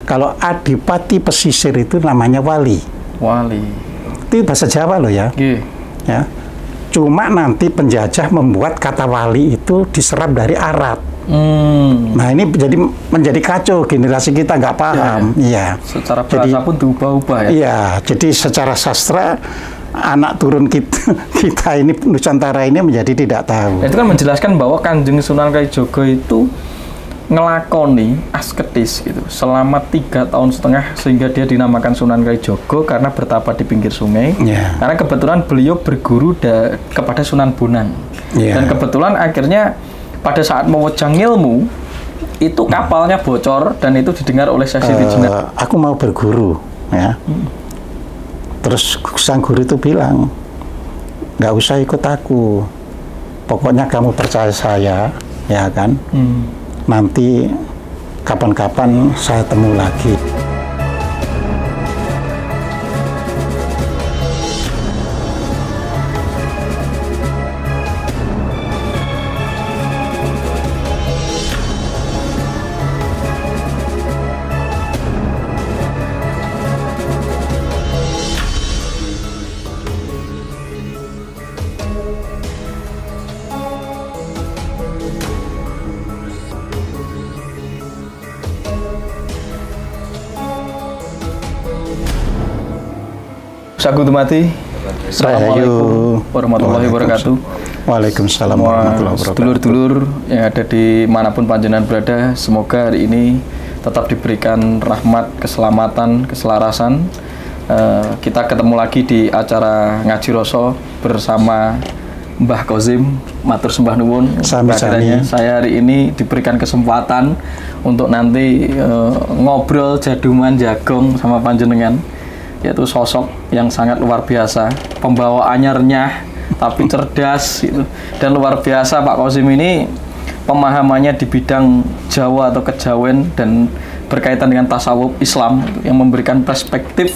Kalau adipati pesisir itu namanya wali. Wali. Itu bahasa Jawa loh ya. Ya. Cuma nanti penjajah membuat kata wali itu diserap dari Arab. Nah ini menjadi kacau, generasi kita nggak paham. Iya. Secara bahasa pun diubah-ubah ya. Iya. Jadi secara sastra anak turun kita ini Nusantara ini menjadi tidak tahu. Itu kan menjelaskan bahwa Kanjeng Sunan Kalijaga itu ngelakoni asketis gitu selama 3,5 tahun sehingga dia dinamakan Sunan Kalijaga karena bertapa di pinggir sungai. Karena kebetulan beliau berguru kepada Sunan Bonang. Dan kebetulan akhirnya pada saat mewejang ilmu itu kapalnya bocor dan itu didengar oleh Syekh Siti Jenar. Aku mau berguru ya. Terus sang guru itu bilang, nggak usah ikut aku, pokoknya kamu percaya saya, ya kan? Nanti kapan-kapan saya temu lagi. Sagutumati. Assalamualaikum warahmatullahi wabarakatuh. Waalaikumsalam warahmatullahi wabarakatuh. Sedulur-dulur yang ada di manapun panjenengan berada, semoga hari ini tetap diberikan rahmat, keselamatan, keselarasan. Kita ketemu lagi di acara Ngaji Rasa bersama Mbah Kozim, matur sembah nuwun. Sami-sami. Saya hari ini diberikan kesempatan untuk nanti ngobrol jaduman jagong sama panjenengan, yaitu sosok yang sangat luar biasa, pembawaannya renyah tapi cerdas gitu. Dan luar biasa Pak Kozim ini pemahamannya di bidang Jawa atau kejawen dan berkaitan dengan tasawuf Islam yang memberikan perspektif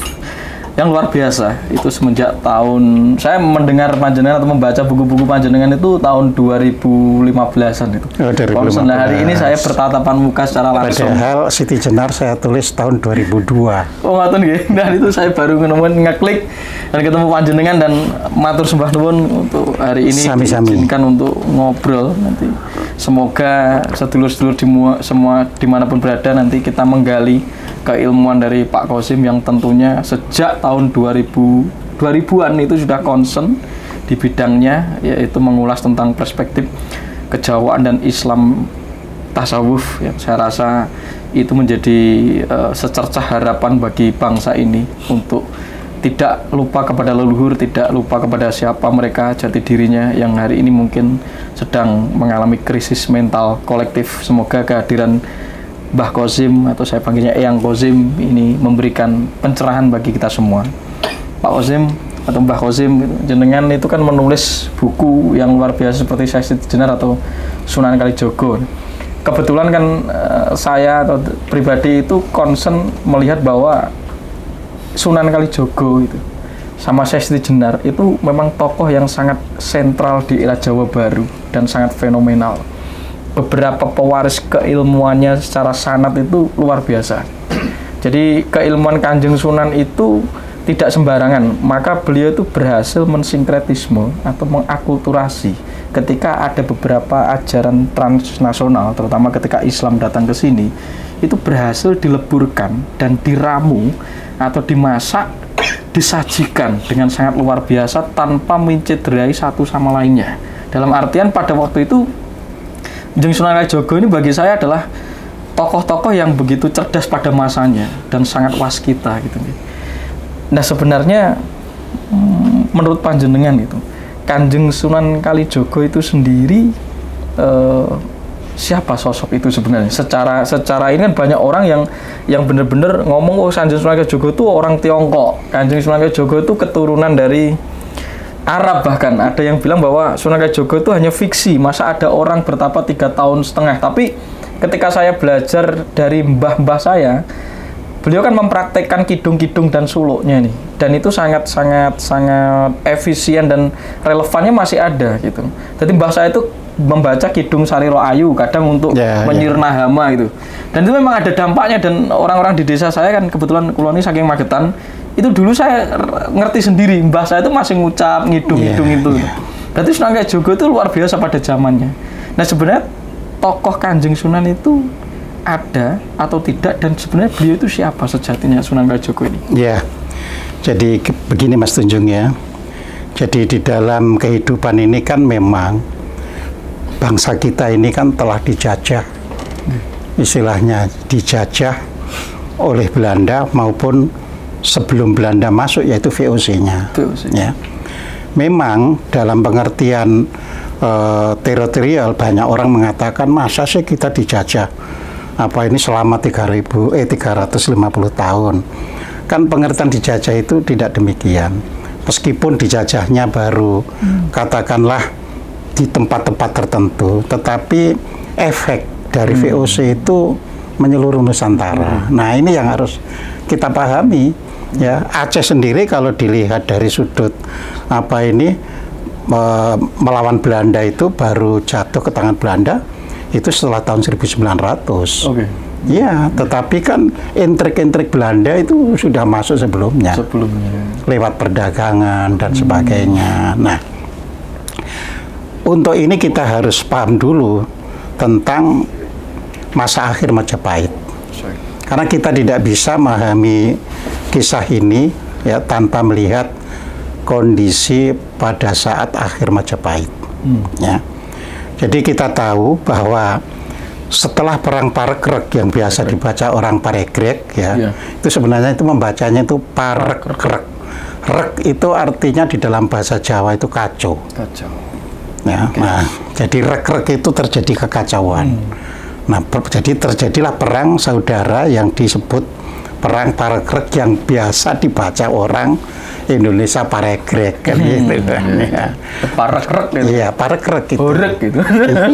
yang luar biasa. Itu semenjak tahun saya mendengar panjenengan atau membaca buku-buku panjenengan itu tahun 2015-an itu. Nah, hari ini saya bertatapan muka secara langsung. Padahal Siti Jenar saya tulis tahun 2002. Oh, ngaten nggih. Nah, itu saya baru ngeklik dan ketemu panjenengan dan matur sembah nuwun untuk hari ini diizinkan untuk ngobrol nanti. Semoga sedulur-sedulur semua dimanapun berada nanti kita menggali keilmuan dari Pak Kozim yang tentunya sejak tahun 2000-an itu sudah concern di bidangnya, yaitu mengulas tentang perspektif kejawaan dan Islam tasawuf yang saya rasa itu menjadi secercah harapan bagi bangsa ini untuk tidak lupa kepada leluhur, tidak lupa kepada siapa mereka, jati dirinya yang hari ini mungkin sedang mengalami krisis mental kolektif. Semoga kehadiran Mbah Kozim atau saya panggilnya Eyang Kozim ini memberikan pencerahan bagi kita semua. Pak Kozim atau Mbah Kozim, jenengan itu kan menulis buku yang luar biasa seperti Syekh Siti Jenar atau Sunan Kalijaga. Kebetulan kan saya atau pribadi itu concern melihat bahwa Sunan Kalijaga itu sama Syekh Siti Jenar itu memang tokoh yang sangat sentral di era Jawa Baru dan sangat fenomenal. Beberapa pewaris keilmuannya secara sanad itu luar biasa. Jadi keilmuan Kanjeng Sunan itu tidak sembarangan, maka beliau itu berhasil mensinkretisme atau mengakulturasi ketika ada beberapa ajaran transnasional, terutama ketika Islam datang ke sini, itu berhasil dileburkan dan diramu atau dimasak, disajikan dengan sangat luar biasa tanpa mencederai satu sama lainnya. Dalam artian pada waktu itu Kanjeng Sunan Kalijaga ini bagi saya adalah tokoh-tokoh yang begitu cerdas pada masanya dan sangat waskita gitu. Nah sebenarnya menurut panjenengan itu Kanjeng Sunan Kalijaga itu sendiri siapa sosok itu sebenarnya? Secara ini kan banyak orang yang benar-benar ngomong Kanjeng Sunan Kalijaga itu orang Tiongkok. Kanjeng Sunan Kalijaga itu keturunan dari Arab, bahkan ada yang bilang bahwa Sunan Kalijaga itu hanya fiksi, masa ada orang bertapa 3,5 tahun. Tapi ketika saya belajar dari mbah-mbah saya, beliau kan mempraktekkan kidung-kidung dan suluknya nih, dan itu sangat efisien dan relevannya masih ada gitu. Jadi mbah saya itu membaca Kidung Sariro Ayu kadang untuk menyirna hama gitu. Dan itu memang ada dampaknya, dan orang-orang di desa saya kan kebetulan kulon ini saking magetan, itu dulu saya ngerti sendiri, mbah saya itu masih ngucap ngidung-ngidung itu. Berarti Sunan Kalijaga itu luar biasa pada zamannya. Nah sebenarnya tokoh Kanjeng Sunan itu ada atau tidak, dan sebenarnya beliau itu siapa sejatinya Sunan Kalijaga ini? Ya, jadi begini Mas Tunjung ya. Jadi di dalam kehidupan ini kan memang bangsa kita ini kan telah dijajah, istilahnya dijajah oleh Belanda maupun sebelum Belanda masuk, yaitu VOC-nya. Ya. Memang dalam pengertian teritorial banyak orang mengatakan masa sih kita dijajah apa ini selama 350 tahun. Kan pengertian dijajah itu tidak demikian. Meskipun dijajahnya baru katakanlah di tempat-tempat tertentu, tetapi efek dari VOC itu menyeluruh Nusantara. Nah ini yang harus kita pahami ya. Aceh sendiri kalau dilihat dari sudut apa ini melawan Belanda itu baru jatuh ke tangan Belanda itu setelah tahun 1900. Ya, tetapi kan intrik-intrik Belanda itu sudah masuk sebelumnya. Lewat perdagangan dan sebagainya. Nah, untuk ini kita harus paham dulu tentang masa akhir Majapahit. Karena kita tidak bisa memahami kisah ini ya tanpa melihat kondisi pada saat akhir Majapahit. Ya. Jadi kita tahu bahwa setelah perang Parekrek yang biasa dibaca orang Parekrek ya, itu sebenarnya itu membacanya itu Parekrek. Rek itu artinya di dalam bahasa Jawa itu kacau. Ya, nah, jadi rek-rek itu terjadi kekacauan. Nah, jadi terjadilah perang saudara yang disebut perang Parekrek yang biasa dibaca orang Indonesia Parekrek kan gitu kan. Parekrek gitu. Iya, Parekrek gitu. Borek gitu.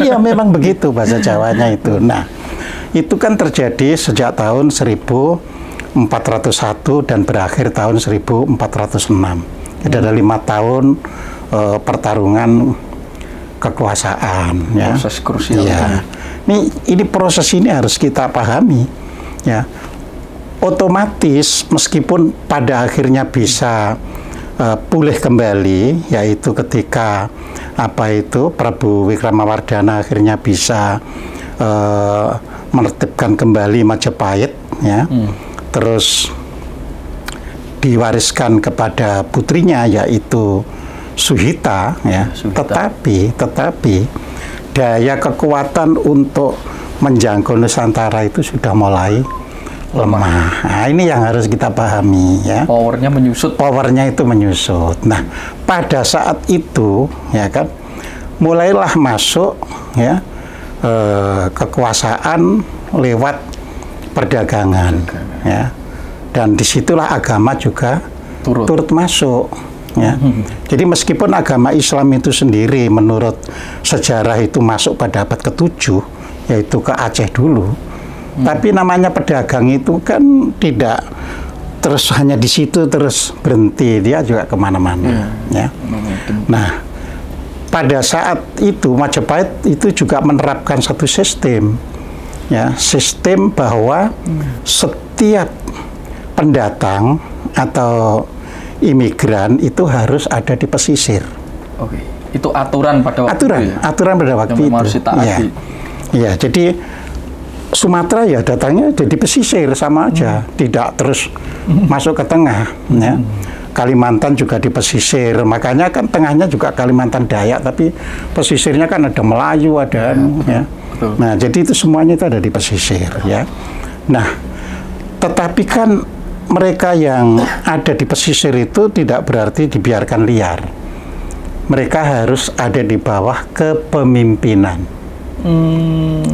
Iya, memang begitu bahasa Jawanya itu. Nah, itu kan terjadi sejak tahun 1401 dan berakhir tahun 1406. Jadi ada 5 tahun pertarungan kekuasaan ya. Proses krusial. Ya. Ini proses ini harus kita pahami ya. Otomatis meskipun pada akhirnya bisa pulih kembali, yaitu ketika apa itu Prabu Wikramawardhana akhirnya bisa menertibkan kembali Majapahit ya. Terus diwariskan kepada putrinya yaitu Suhita ya. Tetapi daya kekuatan untuk menjangkau Nusantara itu sudah mulai lemah. Nah, ini yang harus kita pahami ya. Powernya menyusut. Powernya itu menyusut. Nah, pada saat itu ya kan mulailah masuk ya kekuasaan lewat perdagangan ya. Dan disitulah agama juga turut masuk ya. Jadi meskipun agama Islam itu sendiri menurut sejarah itu masuk pada abad ke-7 yaitu ke Aceh dulu. Tapi namanya pedagang itu kan tidak terus hanya di situ terus berhenti, dia juga kemana-mana ya. Nah, pada saat itu Majapahit itu juga menerapkan satu sistem ya, sistem bahwa setiap pendatang atau imigran itu harus ada di pesisir. Itu aturan pada waktu itu. Aturan pada waktu itu. Harus ditaati. Ya, jadi Sumatera ya datangnya jadi pesisir sama aja, tidak terus masuk ke tengah. Ya. Kalimantan juga di pesisir, makanya kan tengahnya juga Kalimantan Dayak, tapi pesisirnya kan ada Melayu, ada ya. Nah, jadi itu semuanya itu ada di pesisir ya. Nah, tetapi kan mereka yang ada di pesisir itu tidak berarti dibiarkan liar. Mereka harus ada di bawah kepemimpinan.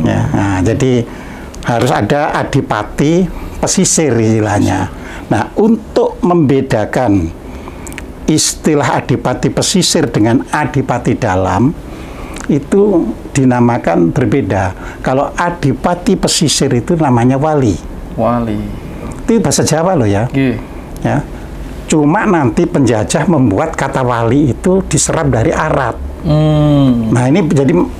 Ya, nah, jadi harus ada adipati pesisir istilahnya. Nah, untuk membedakan istilah adipati pesisir dengan adipati dalam itu dinamakan berbeda. Kalau adipati pesisir itu namanya wali. Itu bahasa Jawa loh ya. Ya. Cuma nanti penjajah membuat kata wali itu diserap dari Arab. Nah ini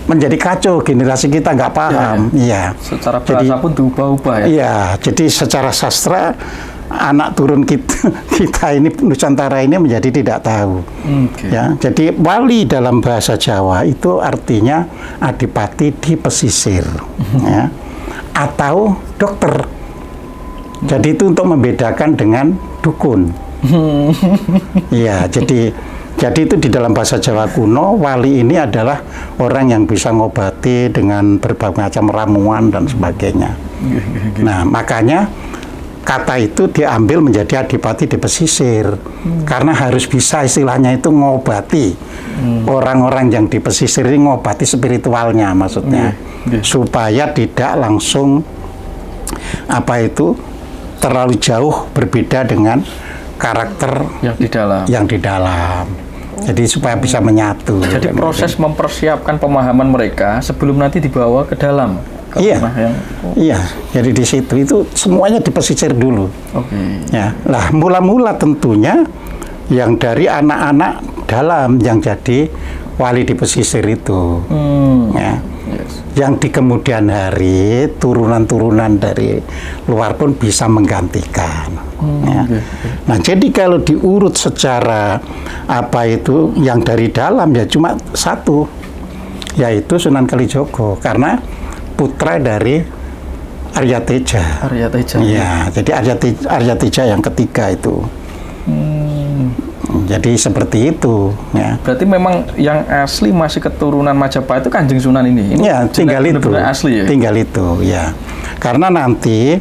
menjadi kacau, generasi kita nggak paham. Iya. Secara bahasa pun diubah-ubah ya. Iya, jadi secara sastra anak turun kita ini Nusantara ini menjadi tidak tahu. Ya, jadi wali dalam bahasa Jawa itu artinya adipati di pesisir, ya, atau dokter. Jadi itu untuk membedakan dengan dukun. Iya, jadi itu di dalam bahasa Jawa kuno, wali ini adalah orang yang bisa ngobati dengan berbagai macam ramuan dan sebagainya. Nah, makanya kata itu diambil menjadi adipati di pesisir. Karena harus bisa istilahnya itu ngobati. Orang-orang yang di pesisir ini ngobati spiritualnya maksudnya. Supaya tidak langsung terlalu jauh berbeda dengan karakter yang di dalam. Jadi supaya bisa menyatu. Jadi proses mempersiapkan pemahaman mereka sebelum nanti dibawa ke dalam. Iya. Jadi di situ itu semuanya di pesisir dulu. Ya, lah mula-mula tentunya yang dari anak-anak dalam yang jadi wali di pesisir itu. Ya. Yang di kemudian hari turunan-turunan dari luar pun bisa menggantikan. Ya. Nah, jadi kalau diurut secara yang dari dalam ya cuma satu, yaitu Sunan Kalijogo, karena putra dari Arya Teja. Ya, jadi Arya Teja yang ketiga itu. Jadi seperti itu. Ya. Berarti memang yang asli masih keturunan Majapahit itu Kanjeng Sunan ini. Ya, tinggal itu. Asli ya? Tinggal itu, ya. Karena nanti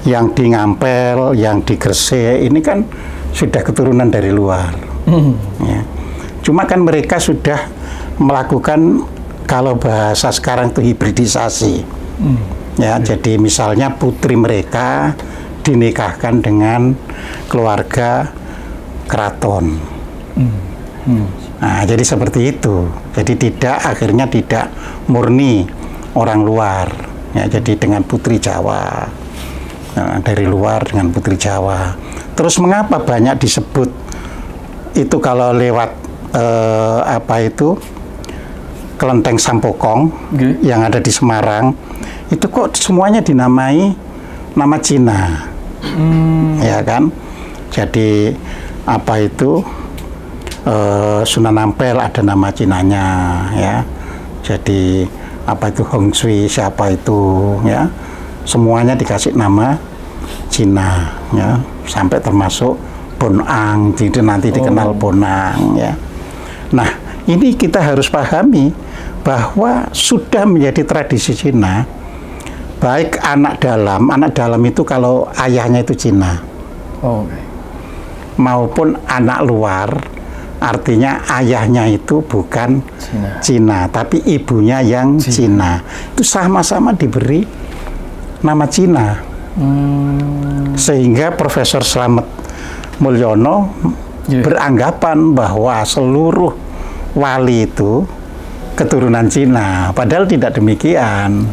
yang di Ngampel, yang di Gresik ini kan sudah keturunan dari luar. Ya. Cuma kan mereka sudah melakukan, kalau bahasa sekarang itu hibridisasi. Ya, jadi misalnya putri mereka dinikahkan dengan keluarga keraton. Nah, jadi seperti itu. Jadi akhirnya tidak murni orang luar. Ya, jadi dengan putri Jawa. Nah, dari luar dengan putri Jawa. Terus mengapa banyak disebut itu kalau lewat Kelenteng Sampokong yang ada di Semarang, itu kok semuanya dinamai nama Cina, ya kan? Jadi Sunan Ampel ada nama Cinanya, ya. Jadi Hong Sui siapa itu, ya. Semuanya dikasih nama Cina, ya. Sampai termasuk Bonang, jadi nanti dikenal Bonang, ya. Nah, ini kita harus pahami bahwa sudah menjadi tradisi Cina, baik anak dalam itu kalau ayahnya itu Cina, maupun anak luar, artinya ayahnya itu bukan Cina, tapi ibunya yang Cina. Itu sama-sama diberi nama Cina. Sehingga Profesor Slamet Mulyono beranggapan bahwa seluruh wali itu keturunan Cina, padahal tidak demikian.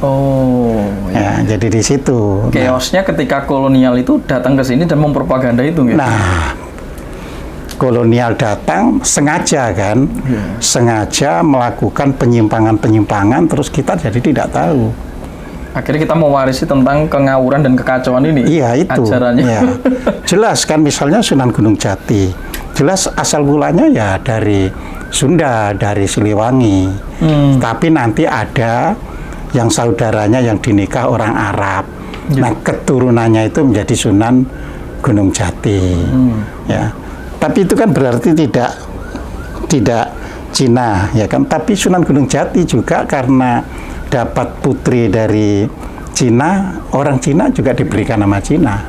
Ya, jadi di situ. Chaosnya ketika kolonial itu datang ke sini dan mempropaganda itu. Nah, kolonial datang sengaja kan, sengaja melakukan penyimpangan-penyimpangan, terus kita jadi tidak tahu. Akhirnya kita mewarisi tentang kengawuran dan kekacauan ini. Iya, itu. Ajarannya. Ya. Jelas kan, misalnya Sunan Gunung Jati, jelas asal mulanya ya dari Sunda, dari Siliwangi. Tapi nanti ada yang saudaranya yang dinikah orang Arab. Nah, keturunannya itu menjadi Sunan Gunung Jati. Ya. Tapi itu kan berarti tidak Cina, ya kan? Tapi Sunan Gunung Jati juga karena dapat putri dari Cina, orang Cina juga diberikan nama Cina.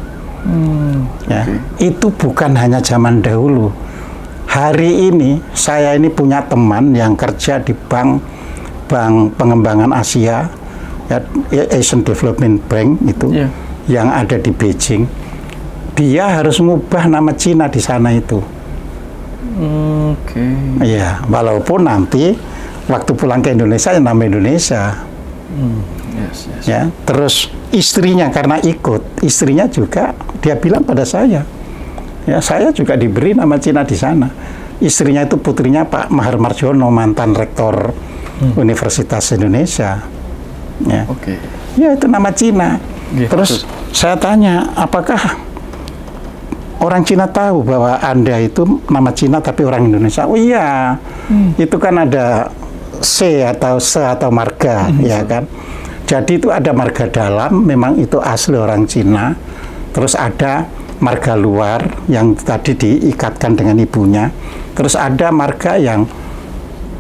Ya. Itu bukan hanya zaman dahulu. Hari ini saya ini punya teman yang kerja di bank pengembangan Asia, ya, Asian Development Bank itu, yang ada di Beijing. Dia harus mengubah nama Cina di sana itu. Iya, walaupun nanti waktu pulang ke Indonesia ya nama Indonesia. Ya, terus istrinya karena ikut, istrinya juga dia bilang pada saya, ya saya juga diberi nama Cina di sana. istrinya itu putrinya Pak Mahar Marjono, mantan rektor Universitas Indonesia. Ya. Ya itu nama Cina. Terus saya tanya, apakah orang Cina tahu bahwa Anda itu nama Cina tapi orang Indonesia? Oh iya, itu kan ada C atau Se atau marga, ya kan? Jadi itu ada marga dalam, memang itu asli orang Cina. Terus ada marga luar yang tadi diikatkan dengan ibunya. Terus ada marga yang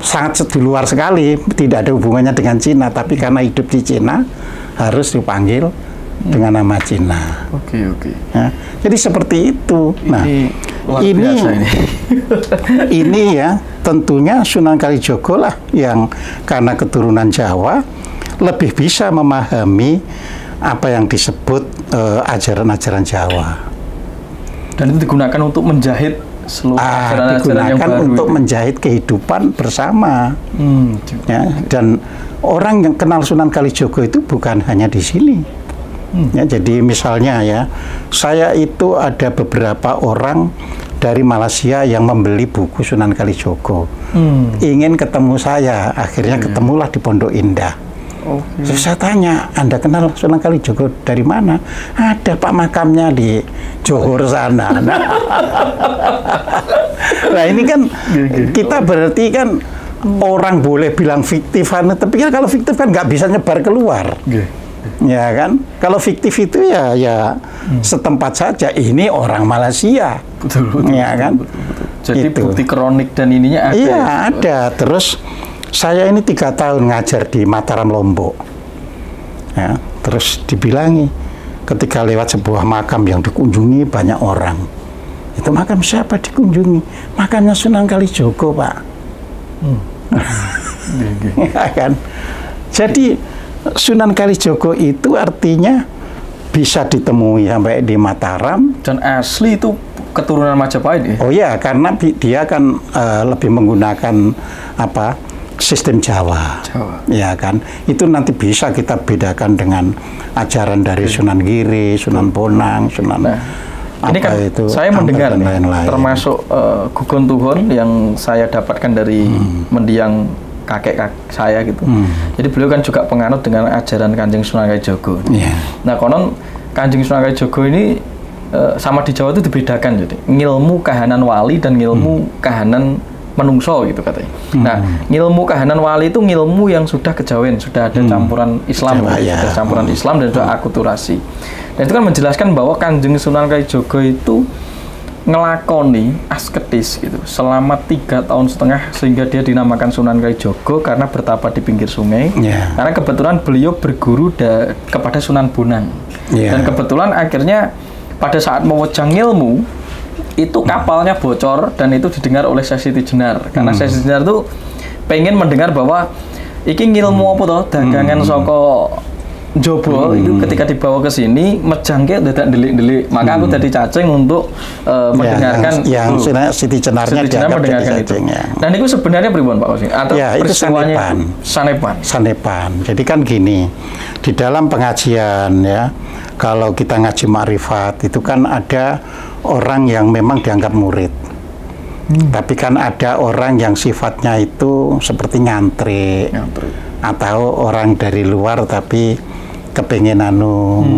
sangat di luar sekali, tidak ada hubungannya dengan Cina, tapi karena hidup di Cina harus dipanggil dengan nama Cina. Ya, jadi seperti itu. Nah, ini ya tentunya Sunan Kalijogo lah yang karena keturunan Jawa lebih bisa memahami apa yang disebut ajaran-ajaran Jawa. Dan itu digunakan untuk menjahit seluruh ajaran-ajaran yang baru. Untuk menjahit kehidupan bersama. Ya, dan orang yang kenal Sunan Kalijogo itu bukan hanya di sini. Ya, jadi misalnya ya, saya itu ada beberapa orang dari Malaysia yang membeli buku Sunan Kalijogo, ingin ketemu saya, akhirnya ketemulah di Pondok Indah. Terus saya tanya, Anda kenal Sunan Kalijogo dari mana? Ada Pak, makamnya di Johor sana. Nah ini kan kita berarti kan orang boleh bilang fiktif, tapi kan kalau fiktif kan nggak bisa nyebar keluar. Ya kan, kalau fiktif itu ya setempat saja. Ini orang Malaysia, ya kan. Jadi itu bukti kronik dan ininya ada. Iya ada. Terus saya ini 3 tahun ngajar di Mataram, Lombok. Ya, terus dibilangi ketika lewat sebuah makam yang dikunjungi banyak orang. Itu makam siapa dikunjungi? Makamnya Sunan Kalijogo, Pak. Ya kan. Jadi Sunan Kalijogo itu artinya bisa ditemui sampai di Mataram. Dan asli itu keturunan Majapahit ya? Oh ya, karena dia kan lebih menggunakan sistem Jawa. Ya kan. Itu nanti bisa kita bedakan dengan ajaran dari Sunan Giri, Sunan Bonang, Sunan ini kan itu, saya mendengar nih, termasuk Gugon Tuhun yang saya dapatkan dari mendiang kakek saya gitu. Jadi beliau kan juga penganut dengan ajaran Kanjeng Sunan Kalijogo. Nah konon Kanjeng Sunan Kalijogo ini sama di Jawa itu dibedakan, jadi ngilmu kahanan wali dan ngilmu kahanan menungso gitu katanya. Nah ngilmu kahanan wali itu ngilmu yang sudah kejawen, sudah ada campuran Islam, sudah campuran Islam dan sudah akulturasi. Dan itu kan menjelaskan bahwa Kanjeng Sunan Kalijogo itu ngelakoni asketis gitu selama 3,5 tahun sehingga dia dinamakan Sunan Kalijogo karena bertapa di pinggir sungai. Karena kebetulan beliau berguru kepada Sunan Bonang. Dan kebetulan akhirnya pada saat mewejang ilmu itu kapalnya bocor dan itu didengar oleh Syekh Siti Jenar. Karena Syekh Siti Jenar tuh pengen mendengar bahwa iki ngilmu apa toh dagangan saka Jobo itu ketika dibawa ke sini mejangke dadak delik-delik, maka aku tadi cacing untuk mendengarkan yang Siti Jenarnya mendengarkan itu. Dan itu sebenarnya pripun Pak Kosi? Atau ya, itu sanepan. Jadi kan gini, di dalam pengajian ya, kalau kita ngaji makrifat itu kan ada orang yang memang dianggap murid. Tapi kan ada orang yang sifatnya itu seperti nyantri. Atau orang dari luar tapi kepengen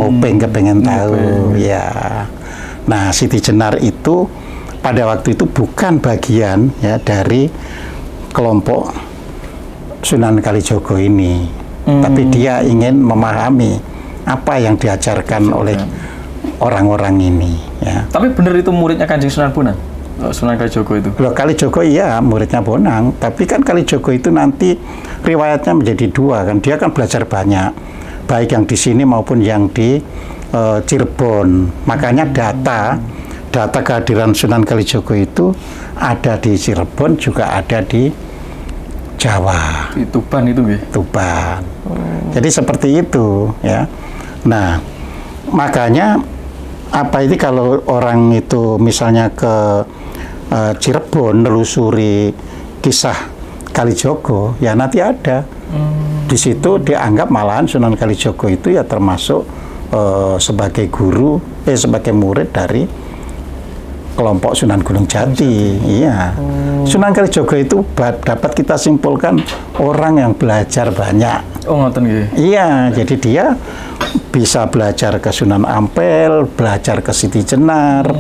nguping, kepengen tahu ya. Nah Siti Jenar itu pada waktu itu bukan bagian ya dari kelompok Sunan Kalijogo ini, tapi dia ingin memahami apa yang diajarkan oleh orang-orang ini ya. Tapi benar itu muridnya Kanjeng Sunan Bonang? Sunan Kalijogo itu? Loh, Kalijogo iya muridnya Bonang, tapi kan Kalijogo itu nanti riwayatnya menjadi 2 kan, dia kan belajar banyak, baik yang di sini maupun yang di Cirebon. Makanya data kehadiran Sunan Kalijogo itu ada di Cirebon juga ada di Jawa. Di Tuban itu ya? Tuban. Jadi seperti itu ya. Nah makanya apa ini kalau orang itu misalnya ke Cirebon nelusuri kisah Kalijogo ya nanti ada di situ dianggap malahan Sunan Kalijogo itu ya termasuk sebagai guru sebagai murid dari kelompok Sunan Gunung Jati. Iya. Sunan Kalijogo itu dapat kita simpulkan orang yang belajar banyak. Oh, ngoten nggih. Iya, jadi dia bisa belajar ke Sunan Ampel, belajar ke Siti Jenar,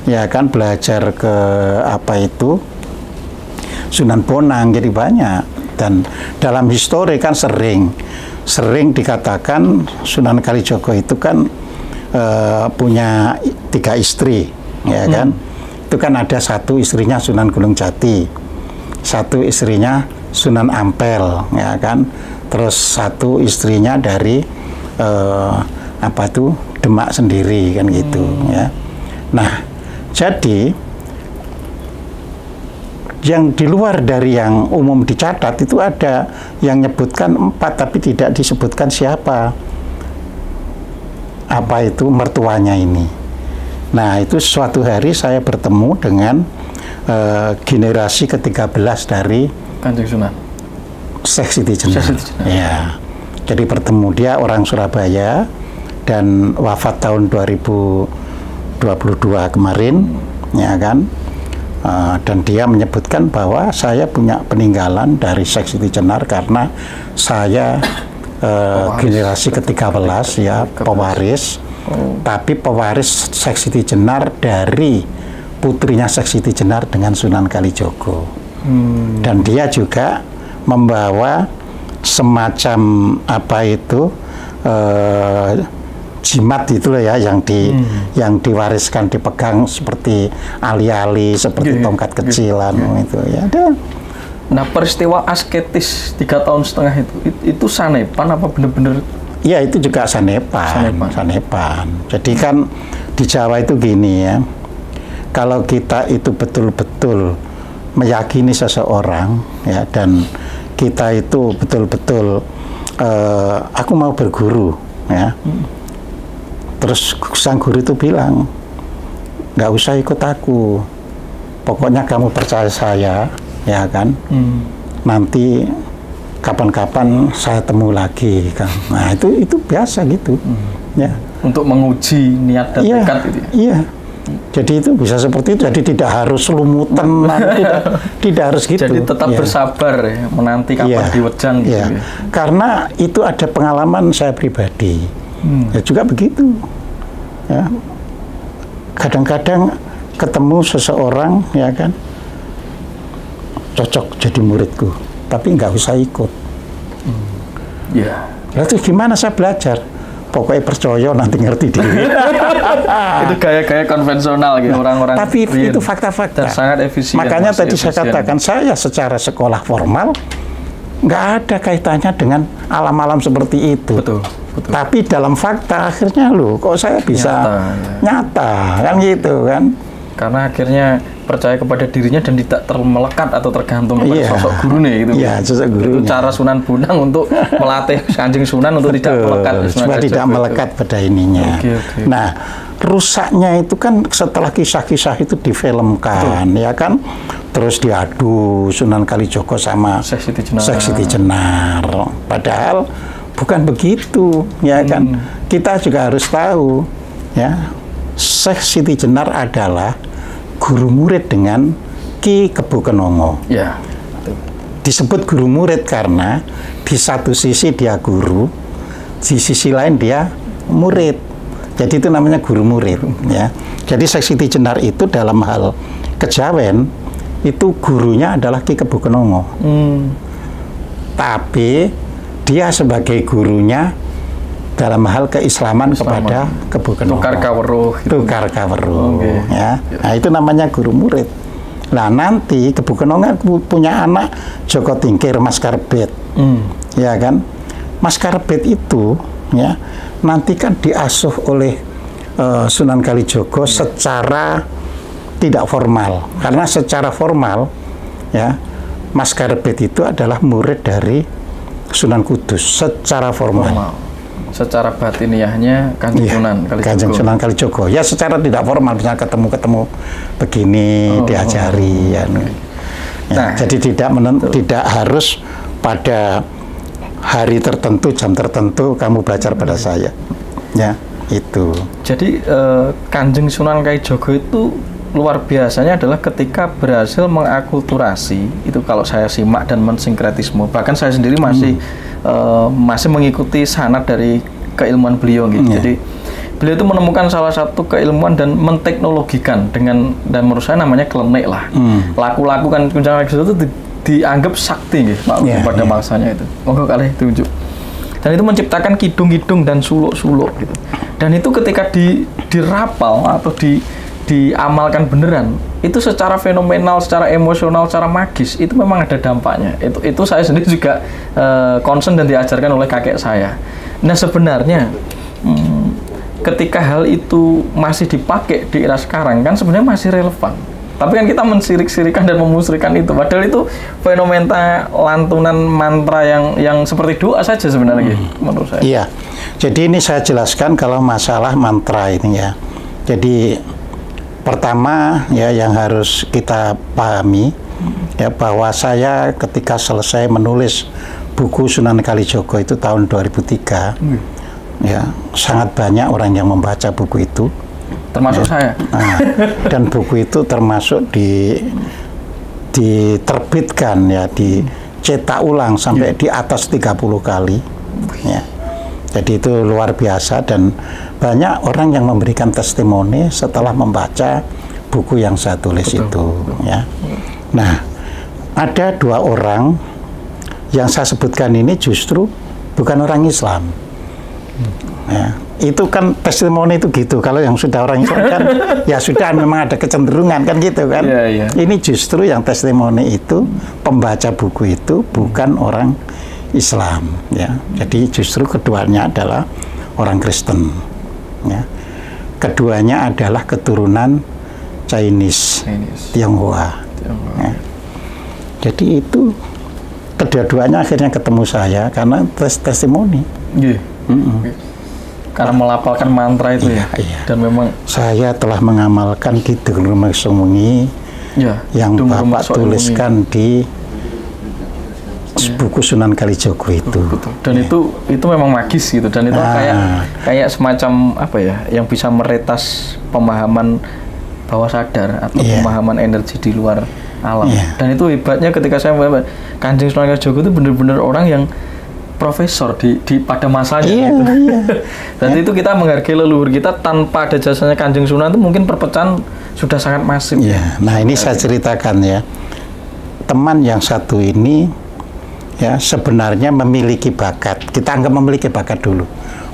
ya kan, belajar ke apa itu Sunan Bonang, jadi banyak. Dan dalam histori kan sering dikatakan Sunan Kalijogo itu kan punya 3 istri, ya kan. Itu kan ada satu istrinya Sunan Gunung Jati, satu istrinya Sunan Ampel, ya kan. Terus satu istrinya dari apa tuh Demak sendiri, kan gitu, ya. Nah, jadi yang di luar dari yang umum dicatat itu ada yang nyebutkan 4 tapi tidak disebutkan siapa. Apa itu mertuanya ini. Nah, itu suatu hari saya bertemu dengan generasi ke-13 dari Kanjeng Sunan, Syekh Siti Jenar. Ya. Jadi bertemu, dia orang Surabaya dan wafat tahun 2022 kemarin, ya kan. Dan dia menyebutkan bahwa saya punya peninggalan dari Syekh Siti Jenar karena saya generasi ke-13, ya, pewaris. Tapi pewaris Syekh Siti Jenar dari putrinya Syekh Siti Jenar dengan Sunan Kalijogo. Dan dia juga membawa semacam apa itu jimat itu loh, ya, yang diwariskan, dipegang seperti ali-ali, seperti tongkat kecilan itu, ya. Nah, peristiwa asketis 3,5 tahun itu sanepan apa benar-benar? Ya, itu juga sanepan. Jadi kan di Jawa itu gini, ya, kalau kita itu betul-betul meyakini seseorang, ya, dan kita itu betul-betul aku mau berguru, ya. Terus sang guru itu bilang, nggak usah ikut aku, pokoknya kamu percaya saya, ya kan. Nanti kapan-kapan saya temu lagi, kan. Nah, itu biasa gitu, ya. Untuk menguji niat dan tekad itu. Iya. Jadi itu bisa seperti itu. Jadi tidak harus lumutan, tidak harus gitu. Jadi tetap bersabar, ya, menanti kapan diwejang gitu. Ya. Karena itu ada pengalaman saya pribadi. Ya juga begitu. Ya. Kadang-kadang ketemu seseorang, ya kan, cocok jadi muridku, tapi nggak usah ikut. Lalu gimana saya belajar? Pokoknya percaya, nanti ngerti diri. Itu gaya-gaya konvensional gitu, orang-orang. Tapi itu fakta-fakta. Sangat efisien. Makanya tadi saya katakan, saya secara sekolah formal nggak ada kaitannya dengan alam-alam seperti itu. Betul. Tapi dalam fakta akhirnya loh, kok saya bisa nyata kan gitu kan? Karena akhirnya percaya kepada dirinya dan tidak melekat atau tergantung kepada sosok gurunya gitu. Iya, sosok gurunya. Itu cara Sunan Bonang untuk melatih Kanjeng Sunan untuk tidak melekat. Supaya tidak melekat pada ininya. Nah, rusaknya itu kan setelah kisah-kisah itu difilmkan, ya kan? Terus diadu Sunan Kalijogo sama Syekh Siti Jenar. Padahal bukan begitu, ya kan? Kita juga harus tahu, ya, Syekh Siti Jenar adalah guru murid dengan Ki Kebo Kenongo. Ya. Disebut guru murid karena di satu sisi dia guru, di sisi lain dia murid. Jadi itu namanya guru murid, ya. Jadi Syekh Siti Jenar itu dalam hal kejawen itu gurunya adalah Ki Kebo Kenongo. Tapi dia sebagai gurunya dalam hal keislaman kepada Kebo Kenongo. Tukar kaweruh. Ya. Nah, itu namanya guru murid. Nah, nanti Kebo Kenongo punya anak Joko Tingkir, Mas Karbet. Ya kan? Mas Karbet itu, ya, nanti kan diasuh oleh Sunan Kalijogo secara tidak formal. Karena secara formal, ya, Mas Karbet itu adalah murid dari Sunan Kudus secara formal. Secara batiniahnya Kanjeng Sunan Kalijogo. Kanjeng Sunan Kalijogo. Ya, secara tidak formal, misalnya ketemu begini, diajari. Ya. Nah, jadi tidak harus pada hari tertentu, jam tertentu kamu belajar pada saya. Ya, itu. Jadi Kanjeng Sunan Kalijogo itu luar biasanya adalah ketika berhasil mengakulturasi itu, kalau saya simak, dan mensinkretisme. Bahkan saya sendiri masih mengikuti sanad dari keilmuan beliau gitu. Jadi beliau itu menemukan salah satu keilmuan dan menteknologikan dengan, dan menurut saya namanya klenik lah. Laku-laku kan kuncang itu dianggap sakti gitu pada masanya itu. Monggo kali tunjuk. Dan itu menciptakan kidung-kidung dan suluk-suluk gitu. Dan itu ketika dirapal atau diamalkan beneran, itu secara fenomenal, secara emosional, secara magis, itu memang ada dampaknya. Itu saya sendiri juga concern dan diajarkan oleh kakek saya. Nah sebenarnya ketika hal itu masih dipakai di era sekarang kan sebenarnya masih relevan. Tapi kan kita mensirik-sirikan dan memusrikan itu. Padahal itu fenomena lantunan mantra yang seperti doa saja sebenarnya, menurut saya. Iya. Jadi ini saya jelaskan kalau masalah mantra ini ya. Jadi pertama ya yang harus kita pahami ya, bahwa saya ketika selesai menulis buku Sunan Kalijogo itu tahun 2003, ya sangat banyak orang yang membaca buku itu. Termasuk saya. Nah, dan buku itu termasuk diterbitkan ya, dicetak ulang sampai di atas 30 kali ya. Jadi itu luar biasa, dan banyak orang yang memberikan testimoni setelah membaca buku yang saya tulis itu ya. Nah, ada 2 orang yang saya sebutkan ini justru bukan orang Islam. Ya, itu kan testimoni itu gitu. Kalau yang sudah orang Islam kan ya sudah memang ada kecenderungan kan gitu kan. Ini justru yang testimoni itu pembaca buku itu bukan orang Islam ya. Jadi justru keduanya adalah orang Kristen ya. Keduanya adalah keturunan Chinese. Tionghoa. Ya. Jadi itu kedua-duanya akhirnya ketemu saya karena testimoni. Karena melapalkan mantra itu ya. Dan memang saya telah mengamalkan Kidung Rumek Sumengi yang Bapak tuliskan di buku Sunan Kalijogo itu. Dan itu memang magis gitu, dan itu kayak semacam apa ya, yang bisa meretas pemahaman bawah sadar atau pemahaman energi di luar alam. Dan itu hebatnya ketika saya membaca Kanjeng Sunan Kalijogo itu benar-benar orang yang profesor di pada masanya gitu. Dan itu kita menghargai leluhur kita, tanpa ada jasanya Kanjeng Sunan itu mungkin perpecahan sudah sangat masif. Nah ini saya ceritakan ya, teman yang satu ini ya sebenarnya memiliki bakat. Kita anggap memiliki bakat dulu.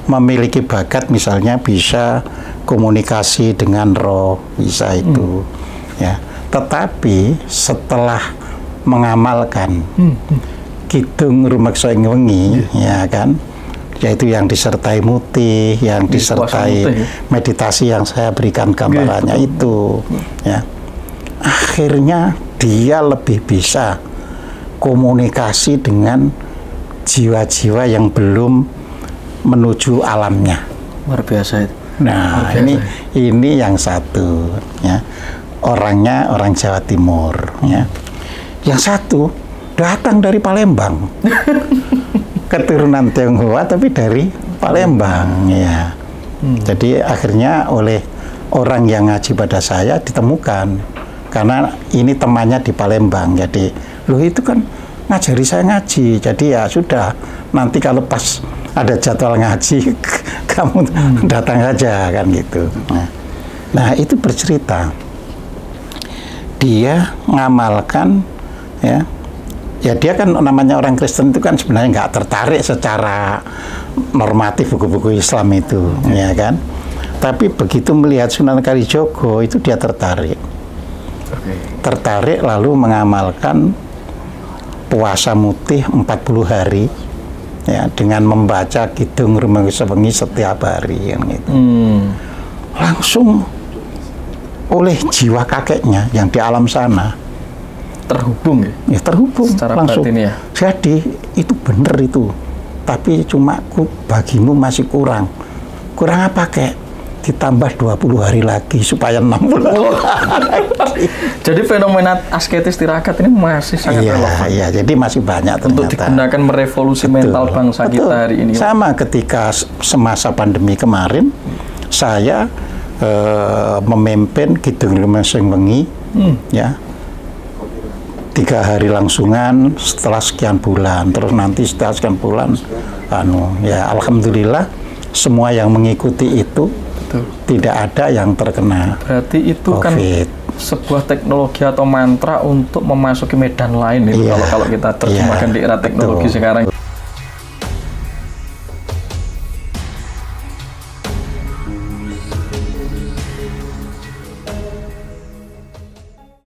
Memiliki bakat misalnya bisa komunikasi dengan roh, bisa itu ya. Tetapi setelah mengamalkan Kidung Rumek Sumengi ya kan, yaitu yang disertai mutih, yang disertai meditasi yang saya berikan gambarannya itu ya, akhirnya dia lebih bisa komunikasi dengan jiwa-jiwa yang belum menuju alamnya. Luar biasa itu. Nah, ini yang satu ya. Orangnya orang Jawa Timur ya. Yang satu datang dari Palembang. Keturunan Tionghoa tapi dari Palembang ya. Jadi akhirnya oleh orang yang ngaji pada saya ditemukan, karena ini temannya di Palembang. Jadi loh itu kan ngajari saya ngaji, jadi ya sudah, nanti kalau pas ada jadwal ngaji kamu datang saja kan gitu. Nah itu bercerita dia ngamalkan ya dia kan namanya orang Kristen itu kan sebenarnya nggak tertarik secara normatif buku-buku Islam itu ya kan, tapi begitu melihat Sunan Kalijogo itu dia tertarik lalu mengamalkan puasa mutih 40 hari ya, dengan membaca Kidung Rumek Sumengi setiap hari kan gitu. Langsung oleh jiwa kakeknya yang di alam sana terhubung ya terhubung secara langsung batin ya. Jadi itu bener itu, tapi cuma bagimu masih kurang apa kek, ditambah 20 hari lagi supaya 60 hari. Jadi fenomena asketis tirakat ini masih sangat relevan. Iya, jadi masih banyak ternyata untuk digunakan merevolusi mental bangsa kita hari ini. Sama ketika semasa pandemi kemarin, saya memimpin Kidung Sing Wengi, ya 3 hari langsungan setelah sekian bulan, terus nanti setelah sekian bulan, ya alhamdulillah semua yang mengikuti itu tidak ada yang terkena. Berarti itu COVID. Kan sebuah teknologi atau mantra untuk memasuki medan lain, kalau kita terjemahkan di era teknologi sekarang.